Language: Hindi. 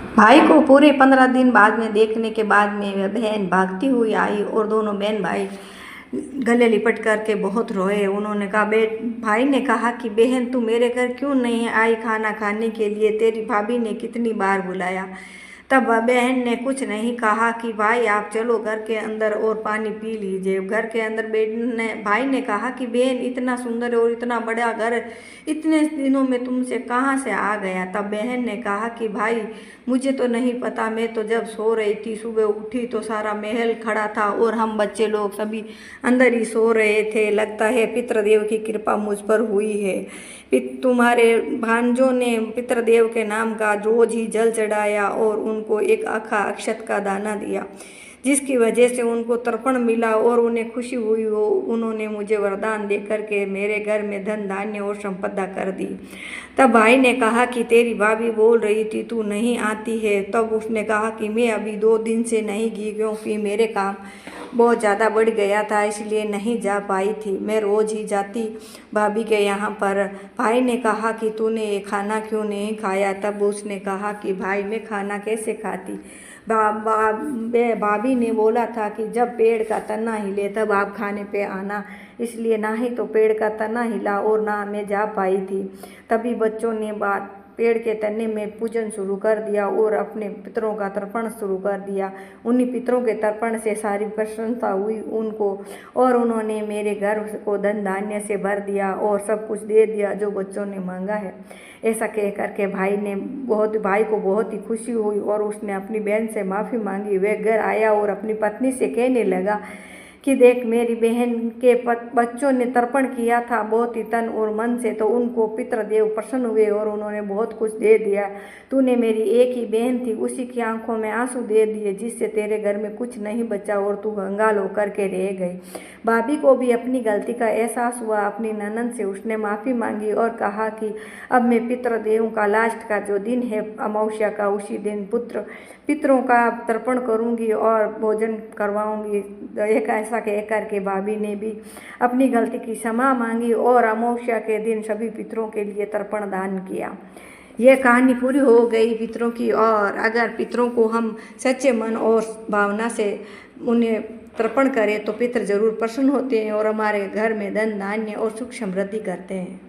भाई को पूरे 15 दिन बाद में देखने के बाद में वह बहन भागती हुई आई और दोनों बहन भाई गले लिपट करके बहुत रोए। उन्होंने कहा भाई ने कहा कि बहन तू मेरे घर क्यों नहीं आई खाना खाने के लिए, तेरी भाभी ने कितनी बार बुलाया। तब बहन ने कुछ नहीं कहा कि भाई आप चलो घर के अंदर और पानी पी लीजिए। घर के अंदर भाई ने कहा कि बहन इतना सुंदर और इतना बड़ा घर इतने दिनों में तुमसे कहाँ से आ गया। तब बहन ने कहा कि भाई मुझे तो नहीं पता, मैं तो जब सो रही थी सुबह उठी तो सारा महल खड़ा था और हम बच्चे लोग सभी अंदर ही सो रहे थे। लगता है पितृदेव की कृपा मुझ पर हुई है। तुम्हारे भांजों ने पितृदेव के नाम का रोज ही जल चढ़ाया और उनको एक आखा अक्षत का दाना दिया, जिसकी वजह से उनको तर्पण मिला और उन्हें खुशी हुई हो। उन्होंने मुझे वरदान देकर के मेरे घर में धन धान्य और संपदा कर दी। तब भाई ने कहा कि तेरी भाभी बोल रही थी तू नहीं आती है। तब उसने कहा कि मैं अभी 2 दिन से नहीं गई क्योंकि मेरे काम बहुत ज़्यादा बढ़ गया था, इसलिए नहीं जा पाई थी। मैं रोज़ ही जाती भाभी के यहाँ पर। भाई ने कहा कि तूने ये खाना क्यों नहीं खाया। तब उसने कहा कि भाई मैं खाना कैसे खाती। भाभी ने बोला था कि जब पेड़ का तना हिले तब आप खाने पे आना, इसलिए ना ही तो पेड़ का तना हिला और ना मैं जा पाई थी। तभी बच्चों ने पेड़ के तने में पूजन शुरू कर दिया और अपने पितरों का तर्पण शुरू कर दिया। उन्हीं पितरों के तर्पण से सारी प्रशंसा हुई उनको और उन्होंने मेरे घर को धन धान्य से भर दिया और सब कुछ दे दिया जो बच्चों ने मांगा है। ऐसा कह करके भाई को बहुत ही खुशी हुई और उसने अपनी बहन से माफ़ी मांगी। वह घर आया और अपनी पत्नी से कहने लगा कि देख मेरी बहन के बच्चों ने तर्पण किया था बहुत ही तन और मन से, तो उनको पितृदेव प्रसन्न हुए और उन्होंने बहुत कुछ दे दिया। तूने मेरी एक ही बहन थी उसी की आंखों में आंसू दे दिए, जिससे तेरे घर में कुछ नहीं बचा और तू कंगाल होकर के रह गई। भाभी को भी अपनी गलती का एहसास हुआ। अपनी ननद से उसने माफ़ी मांगी और कहा कि अब मैं पितृदेव का लास्ट का जो दिन है अमावस्या का, उसी दिन पितरों का तर्पण करूंगी और भोजन करवाऊंगी। एक ऐसा कह करके भाभी ने भी अपनी गलती की क्षमा मांगी और अमावस्या के दिन सभी पितरों के लिए तर्पण दान किया। यह कहानी पूरी हो गई पितरों की। और अगर पितरों को हम सच्चे मन और भावना से उन्हें तर्पण करें तो पितर जरूर प्रसन्न होते हैं और हमारे घर में धन धान्य और सुख समृद्धि करते हैं।